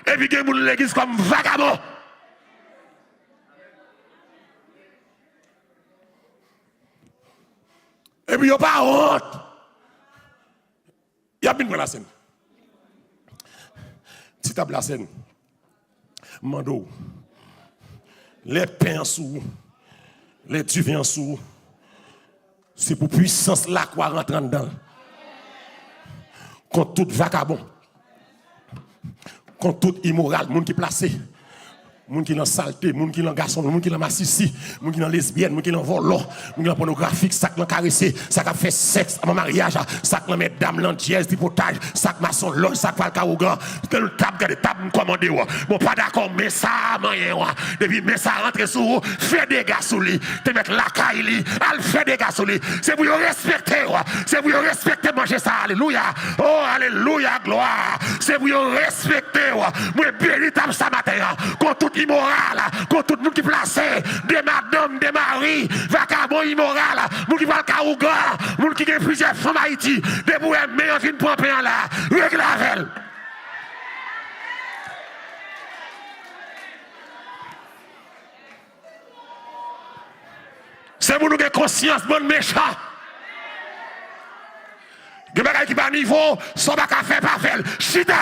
Et puis que moun l'église comme vagabond. Et puis il n'y a pas honte. Il y a bien pour la scène. Si tu as la scène, mando, les pains sous. Les tu viens sous. C'est pour puissance là qu'on rentre dedans. Contre tout vagabond. Contre tout immoral, monde qui placé. Moun qui dans saleté, moun qui dans garçon, moun qui dans massissi, moun qui dans lesbienne, moun qui dans volant, moun qui dans pornographique, ça qui dans caressé, ça qui fait sexe avant mariage, ça qui dans mesdames, dans dièse, tripotage, ça qui maçon loge, ça qui parle carougan, tel table commandé bon pas d'accord mais ça moyen depuis mais ça rentre sous vous, fait des gars sous lui, te mettre la caille li, al fait des gars sous lui, c'est pour respecter, c'est pour respecter manger ça, alléluia. Oh alléluia gloire, c'est pour respecter moi véritable ça matin contre tout immoral, contre tout monde qui placé, des madames, des maris, vagabond immoral, monde qui va le carougan, monde qui a plusieurs femmes Haïti, des bouets mais en fin de point là, règle la veille. C'est pour nous qui avons conscience, bon méchant. Des bagages qui pas niveau, sans pas faire, pas faire. Chita.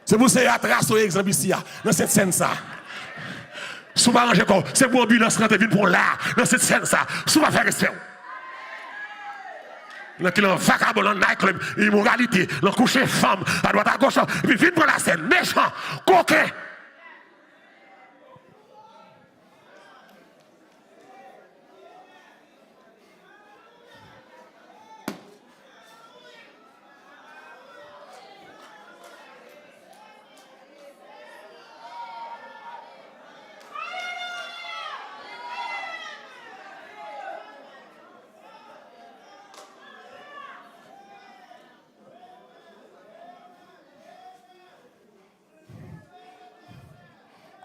C'est pour ça que trace au exemple ici, dans cette scène ça. Souvent ranger quoi, c'est pour ambulance rentrer vite pour là, dans cette scène ça. Souvent faire respect. Dans qui l'on vagabond, dans nightclub, immoralité, dans coucher femme, à droite à gauche, et puis vite pour la scène, méchant, coquin.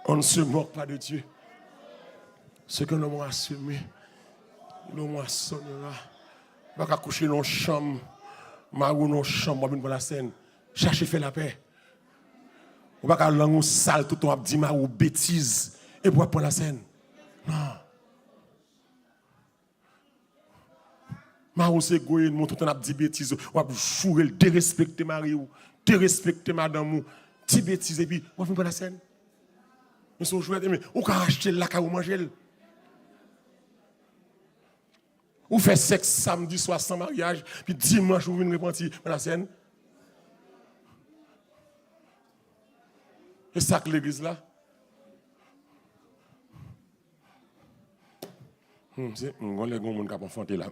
On ne se moque pas de Dieu. Ce que nous avons assumé, nous moissonnera. On va coucher dans la chambre, marou dans la chambre, on va la scène. Cherchez faire la paix. On va pas langue sale, tout le temps, dit marou bêtise, et pour prendre la scène. Non. Marou c'est goye, tout le temps, dit bêtise, on va jouer, dérespecter Marie, dérespecter madame, dit bêtise, et puis on va prendre la scène. Mais si on joue, on peut acheter la caille ou manger. Ou fait sexe samedi soir sans mariage, puis dimanche, vous venez repentir dans la scène. Et ça que l'église là. C'est on les gens qui ont enfanté là.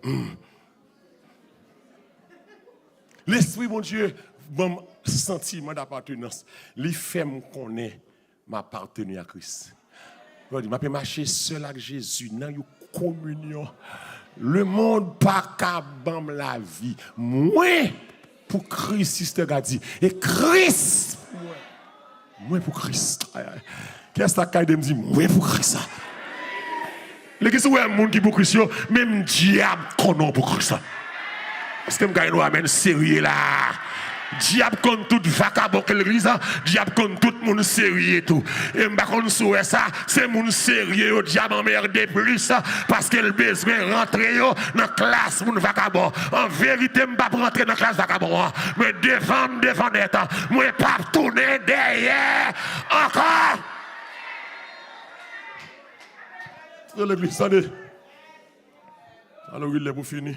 L'esprit, mon Dieu, bon sentiment d'appartenance, les femmes qu'on est. M'appartenir à Christ. Je peux marcher seul avec Jésus dans une communion. Le monde pas qu'à la vie. Moi, pour Christ, sister Gadi. Et Christ, moi pour Christ. Qu'est-ce que tu me dit? Moi pour Christ. L'église où il y a un monde qui pour Christ, même diable qu'on pour Christ. Est-ce que je nous amène sérieux là? Diable contre tout vagabond que l'église, diable contre tout le monde sérieux tout. Et m'ba kon souhait ça, c'est moun sérieux diable emmerdé plus parce que le besoin rentrer dans la classe moun vagabond. En vérité m'pa rentrer dans la classe vagabond, mais devant net, moi pas tourner derrière encore. L'église attendez. Alors il est pour finir.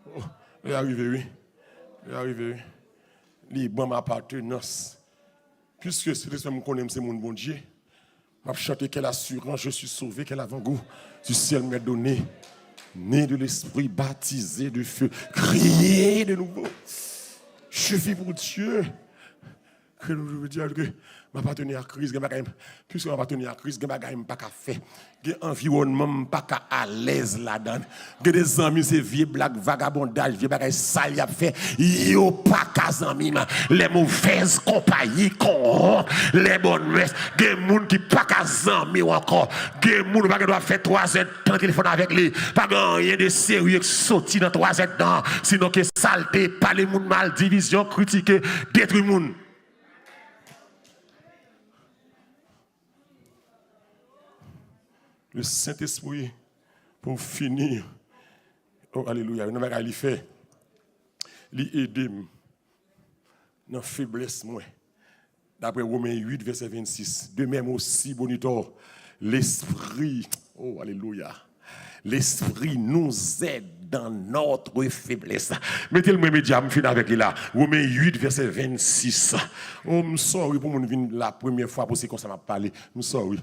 Oh, il est arrivé oui. Il est arrivé. Il bon appartenance. Puisque c'est ce que je connais, c'est mon bon Dieu. Je chante quelle assurance, je suis sauvé, quel avant-goût du ciel m'est donné. Né de l'esprit, baptisé de feu, crié de nouveau. Je vis pour Dieu. Que nous dire que m'appartenir à Christ, puisque m'appartenir à Christ, je ne pas qu'à faire. Environnement pas qu'à à l'aise là-dedans. Des amis, c'est vieux blagues, vagabondage, vieux bagages sales, fait. Yo pas qu'à amis, les mauvaises compagnies, les bonnes messes, des gens qui pas qu'à amis encore. Des gens qui doivent faire 3 heures de téléphone avec lui. Pas rien de sérieux qui sorti dans 3 heures dedans. Sinon que saleté, parler moun mal, division, critiquer, détruire moun. Le Saint-Esprit, pour finir, oh alléluia, il n'a pas fait, il aide dans la faiblesse, moi. D'après Romains 8, verset 26. De même aussi, Bonitor, l'Esprit, oh alléluia, L'Esprit nous aide dans notre faiblesse. Mettez le même média, je finis avec lui là. Romains 8, verset 26. Oh, je suis sorry pour mon venir la première fois pour ce qu'on m'a parlé. Je suis sorry.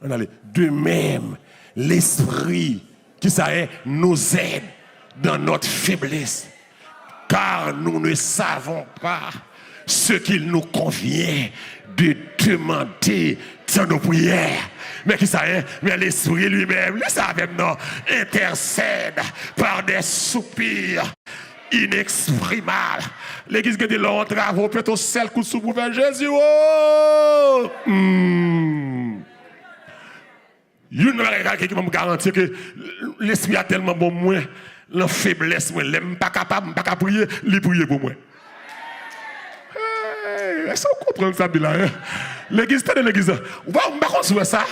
On allait. De même, l'Esprit, qui ça est, nous aide dans notre faiblesse. Car nous ne savons pas ce qu'il nous convient de demander dans nos prières. Mais qui ça est? Mais l'Esprit lui-même, le savait non, intercède par des soupirs inexprimables. L'église qui dit là, on travaille, peut-être au seul coup de soupe pour Jésus. Oh! Il y a quelqu'un qui va me garantir que l'Esprit a tellement bon moi, la faiblesse, moi, je ne suis pas capable, pas prier, il prie pour moi. Est-ce que vous comprenez ça, Bila? L'église, c'est de l'église. Vous ne pouvez pas ça.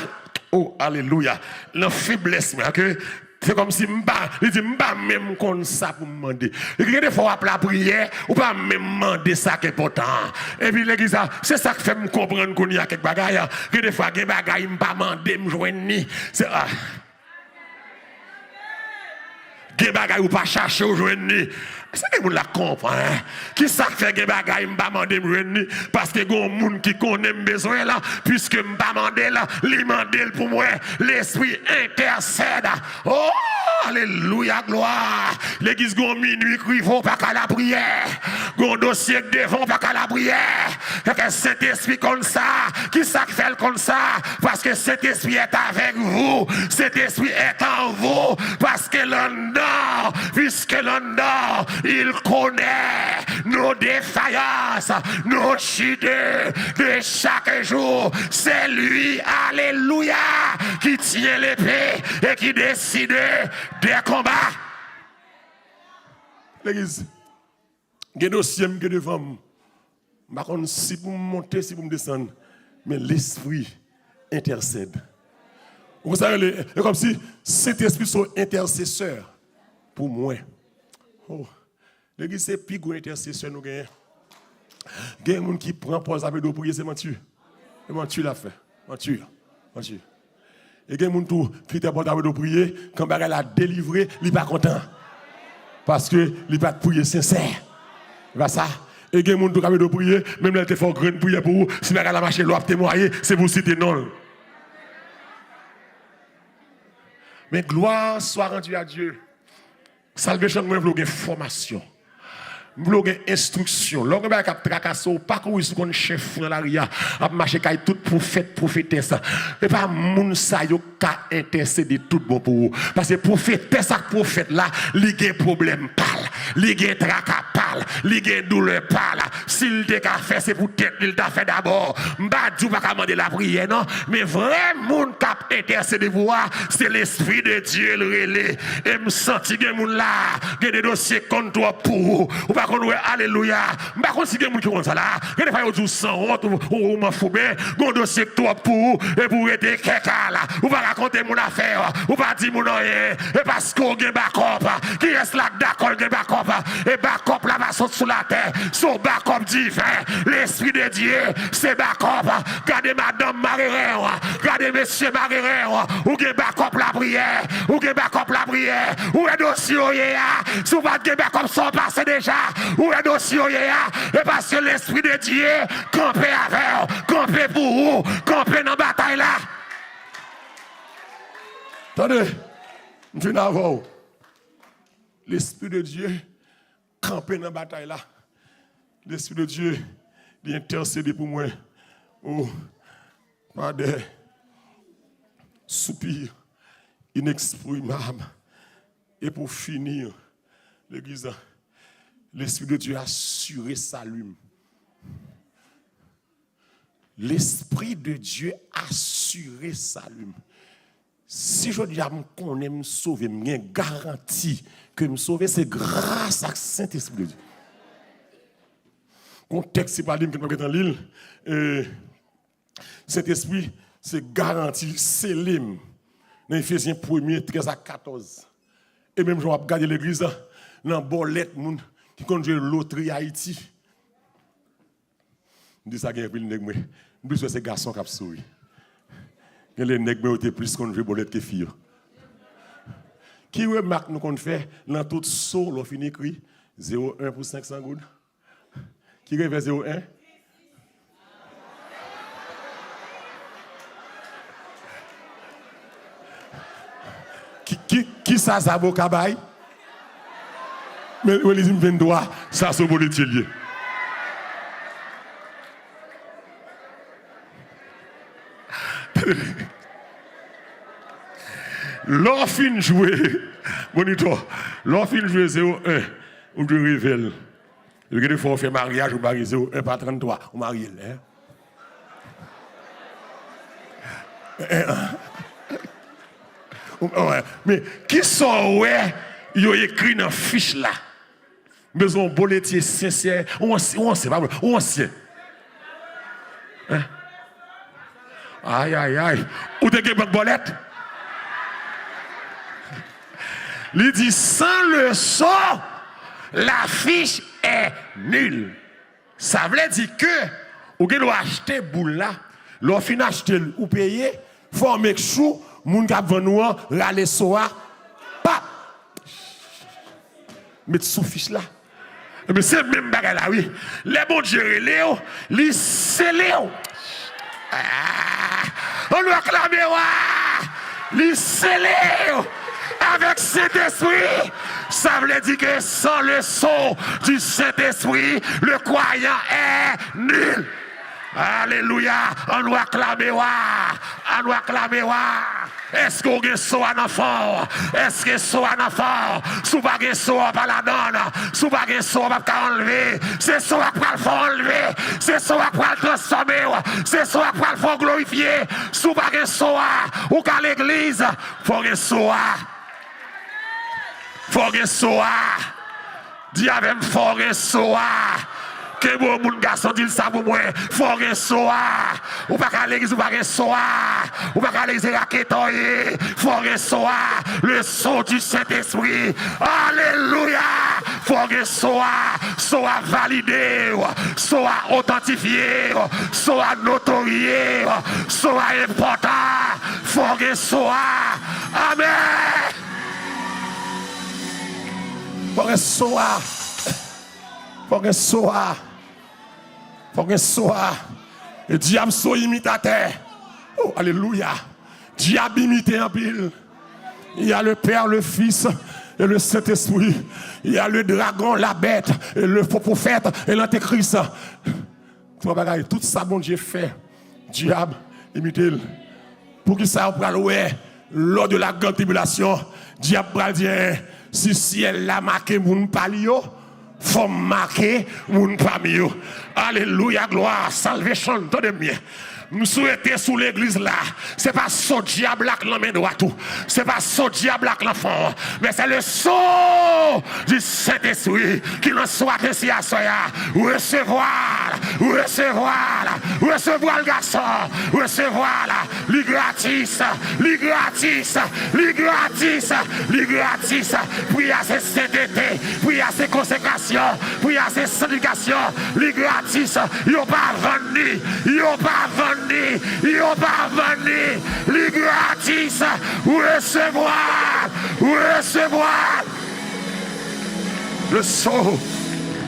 Oh, alléluia. La faiblesse, c'est comme si je ne dis pas même comme ça pour me demander. Il y a des fois, après la prière, ou pas même demander ça qui est important. Et puis l'église, c'est ça qui fait me comprendre qu'il y a quelques bagailles. Il y a des fois, il y a des bagailles, je ne pas demander, me joindre. C'est ça. Il y a des bagailles, ou pas chercher au joindre. C'est que vous la comprenez. Qui ça fait que bagay m'pa mandé me parce que gon moun qui connaît besoin là puisque m'pa mandé là, li mandé pour moi, l'esprit intercède. Oh alléluia gloire. L'église gon minuit cri faut pas qu'à la prière. Gon dossier devant pas qu'à la prière. Que cet esprit comme ça, qui ça fait comme ça parce que cet esprit est avec vous. Cet esprit est en vous parce que l'on dort puisque l'on dort. Il connaît nos défaillances, nos chutes de chaque jour. C'est lui, alléluia, qui tient l'épée et qui décide des combats. L'église, il y a des dossiers qui devant moi. Par contre, si vous montez, si vous me descendez, mais l'esprit intercède. Vous savez, c'est comme si cet esprit soit intercesseur pour moi. Oh. L'église, c'est plus gros intercesseur nous gagnons. Il y a des gens qui prennent pause avec nous pour prier, c'est mentir. C'est mentir l'a fait. Mentir. Mentir. Et il y a des gens qui prennent pause avec nous pour prier, quand il a délivré, il n'est pas content. Parce qu'il n'est pas de prier sincère. C'est ça. Et il y a des gens qui prennent nous prier, même là, il fait une grande prière pour vous. Si il a marché, il a témoigné, c'est pour citer non. Mais gloire soit rendue à Dieu. Salvation, moi, je veux une formation. Je veux une instruction. Lorsque je suis tracassé, pas courir sur un chef dans la ria, à marcher avec tout prophète, prophétesse. Et pas moun sa yo ka intercéder tout bon pour vous. Parce que prophétesse ak prophète là, li gen problème pal, li gen tracas pal, li gen douleur pal. S'il te ka fait c'est pour tête, il t'a fait d'abord. M'ba dou pas demander la prière non, mais vrai moun k'ap intercéder pour moi, c'est l'esprit de Dieu le relais. Et me senti gen moun là, gen des dossiers contre toi pour ou pas qu'on alléluia. M'ba kon si gen moun qui comme ça là, gen fa yo dou sans honte ou m'en fou ben, gon dossier toi pour et pour aider quelqu'un là. Ou pas raconter mon affaire, ou pas dire mon rien, et parce qu'on gen backup, qui est là d'accord gen backup, et backup là va sauter sous la terre, son backup divin, l'esprit de Dieu, c'est backup. Regardez madame Marie-Ré, regardez monsieur Marie-Ré, ou gen backup la prière, ou gen backup la prière, ou est dossier si vous pas gen backup sont passés déjà, ou est dossier et parce que l'esprit de Dieu campé avec, campé pour vous, campé dans la bataille là. Attendez, je viens avant. L'Esprit de Dieu campé dans la bataille là. L'Esprit de Dieu, il intercède pour moi. Oh, pas des soupirs inexprimables. Et pour finir, l'Église, l'Esprit de Dieu a assuré salut. L'Esprit de Dieu a assuré salut. Si je dis à mon qu'on aime me sauver, je garantis que me sauver, c'est grâce à Saint-Esprit de Dieu. Le texte, c'est pas l'île que nous sommes dans l'île. Saint-Esprit, c'est garanti, c'est l'île. Dans Ephésiens 1, 13 à 14. Et même, je vais regarder l'église, dans la bolette, qui conduit l'autre Haïti. Je dis ça, il y a un peu de nègre. Je dis que c'est garçon qui a sauvé. les nègres ont plus qu'on veut bolette que fille. Qui remarque nous qu'on fait dans tout saut, l'on finit écrit 0,1 pour 500 gouttes. Qui rêve 0,1? Qui ça, ça vaut cabaye? Mais les 23, ça c'est bon lieu. L'on fin jouer, bonito, l'on fin jouer 0-1, on te révèle. Le fois on fait mariage, on marie 0-1 par 33, on marie. Mais qui sont, ouais, ils ont écrit dans la fiche là. Mais on boletier sincère, on sait pas, on sait. Hein? Aïe, aïe, aïe. Où t'es une bolette? Il dit, sans le son, la fiche est nulle. Ça veut dire que, vous devez acheter boule là, l'on fin acheter ou payer, faut mettre chou, moun k'ap vendre râler soa, pas. Mettre sous fiche là. Mais c'est même bagarre là, oui. Les bons dieux, Léo, les c'est Léo. On doit acclamer, les c'est Léo. Avec cet esprit, ça veut dire que sans le son du Saint-Esprit, le croyant est nul. Alléluia, on doit acclamer, on doit acclamer. Est-ce qu'on a so en enfant? Est-ce que so en enfant? Sous pas que so pas la donne, sous pas que so pas enlever, c'est so à pas le faire enlever, c'est so à pas le transformer, c'est so à pas le faire glorifier, sous pas que so ou qu'à l'église, faut que so faut que so dis avec faut que so que bon mon garçon dit ça pour moi faut que so ou pas qu'à l'église ou pas que so ou pas qu'à l'église raquetoyer faut que so le son du Saint-Esprit alléluia faut que so soit validé soit authentifié soit notorié soit important faut que so amen. Faut que soit, faut que soit, faut que soit. Le diable soit imitateur. Oh, alléluia. Diable imité en pile. Il y a le Père, le Fils et le Saint-Esprit. Il y a le dragon, la bête, et le faux prophète et l'antéchrist. Tout ça, bon Dieu fait. Diable imité. Pour que ça, on prenne lors de la grande tribulation, diable va dire. Si ciel l'a marqué moun palio, faut marquer moun pamio. Alléluia, gloire, salvation, de mieux. Nous souhaitons sous l'église là, c'est pas ce diable là qui l'emmène droit tout, c'est pas ce diable là qui l'enfant, mais c'est le son du Saint-Esprit qui nous soit ici à soya, recevoir le garçon, recevoir le gratis, puis à ses saintetés, puis à ses consécrations, puis à ses sanctifications, le gratis, il n'y a pas vendu, il a pas vendu, le gratis, recevoir, le son,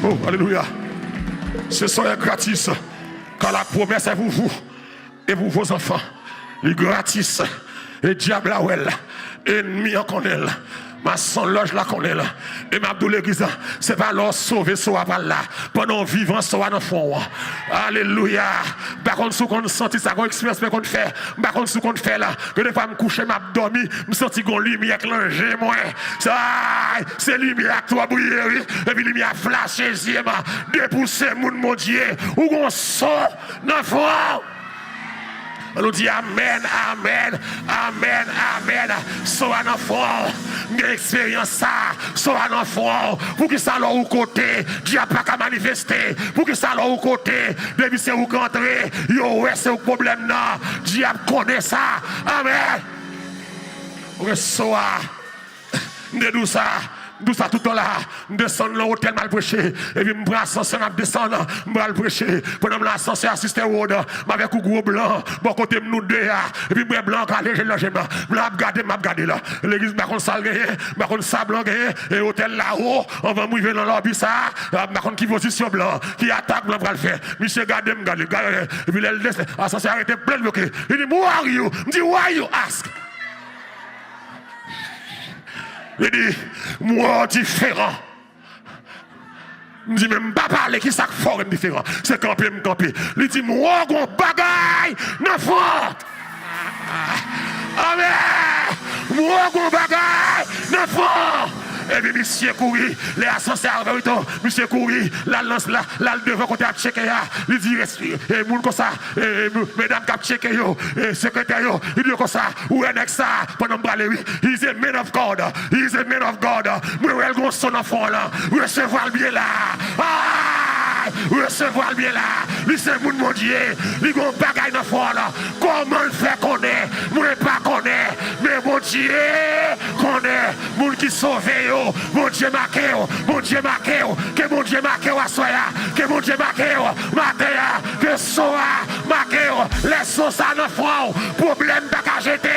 oh, alléluia, ce son est gratis, car la promesse est pour vous et pour vos enfants, le gratis, et diable à elle, ennemi en connaît. Ma son loge la connaît là. Et ma doule l'église, c'est pas leur sauver soit par là. Pendant vivant soit dans fond. Alléluia. Par contre, si on senti ça, qu'on expérience qu'on fait. Par contre, si on fait là, que des fois me coucher, m'a dormi, me senti qu'on lumière clenché moi. C'est lumière toi briller, oui. Et puis lumière flasher, dépousser mon Dieu. Ou qu'on sort dans fond. On nous dit Amen, Amen, Amen, Amen. Soit un enfant, une expérience ça, soit un enfant, pour que ça l'au côté, Dieu n'a pas qu'à manifester, pour que ça l'au côté, depuis c'est où rentrer, yo, ouais, c'est un problème, non, Dieu connaît ça, Amen. Pour que soit, de nous ça, D'où ça tout le temps là, je descends dans l'hôtel mal prêché, et puis je prends l'ascenseur, je descends, je vais le prêcher. Pendant l'ascenseur, assisté au haut, avec un gros blanc, bon côté nous deux, et puis je blanc, allez, je lâche, blanc, je regarde là. L'église, je ne sais pas si ça blanc, et l'hôtel là-haut, on va mourir dans l'orbi ça, je ne sais pas qui position blanc, qui attaque blanc, va le faire. Monsieur, regardez, et puis l'ascenseur a été plein de bloqués. Il dit, who are you? Je dis, why you ask? Il dit, moi différent. Je dis, même pas parler qui ça fort différent. C'est camper, me camper. Il dit, moi, gon bagaille, non fort. Amen. Moi, gon bagaille, non fort. Et puis, monsieur courir, les ascenseurs, monsieur courir, la lance là, le devant côté à checker, il dit, et moun comme ça, mesdames qui checker, secrétaire, il dit comme ça, ou un ex ça, pendant que oui, he's a man of God, he's a man of God, mais où elle gon son enfant là, recevoir le bien là, recevoir le bien là, lui c'est mon Dieu, lui gon bagaille dans fond là, comment le fait connaître, moi pas connaître, mais mon Dieu connaît, mon qui sauve yo. Mon Dieu marqué, mon Dieu marqué, que mon Dieu marqué à soya, que mon Dieu marqué, matéa, que soa, marqué, les sauces à neuf francs, problème pas qu'à jeter,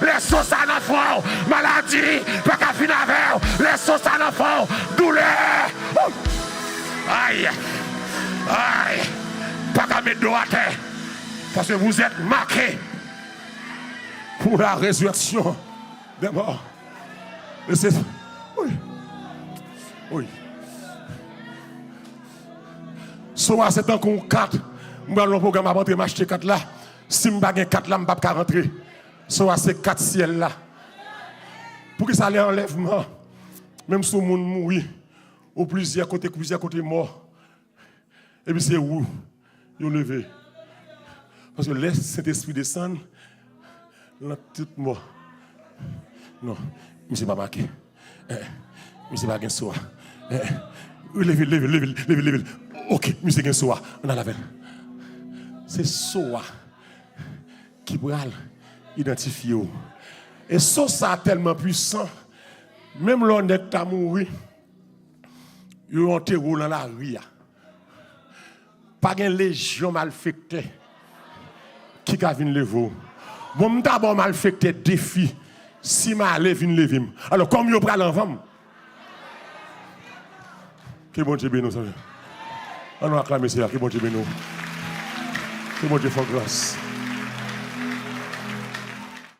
les sauces à neuf francs, maladie, pas qu'à finir avec, les sauces à neuf francs, douleur, aïe, aïe, pas qu'à mettre dos à terre, parce que vous êtes marqués pour la résurrection des morts. Oui. Oui. Soit c'est un con 4. Je vais dans le programme à rentrer, m'acheter 4 là. Si je n'ai pas 4 là, je ne peux pas rentrer. Soit c'est 4 ciels là. Pour que ça ait enlèvement, même si le monde mourit, au plusieurs côtés morts. Et puis c'est où ils ont levé. Parce que laisse Saint-Esprit descendre, là tout mort. Non. Monsieur pas marqué. Monsieur pas gain soir. Levez. OK, monsieur gain soir. On a la veine. C'est soir qui va identifier. Et ça tellement puissant. Même l'on est à mourir. Ils ont enterré dans la rue. Pas une légion malfectée qui a venir lever. Bon, d'abord malfecté défi. Si ma lève une lève. Alors, comme vous prenez l'enfant, que bon Dieu bénisse. On va acclamer ça, que bon Dieu bénisse. Que bon Dieu fasse grâce.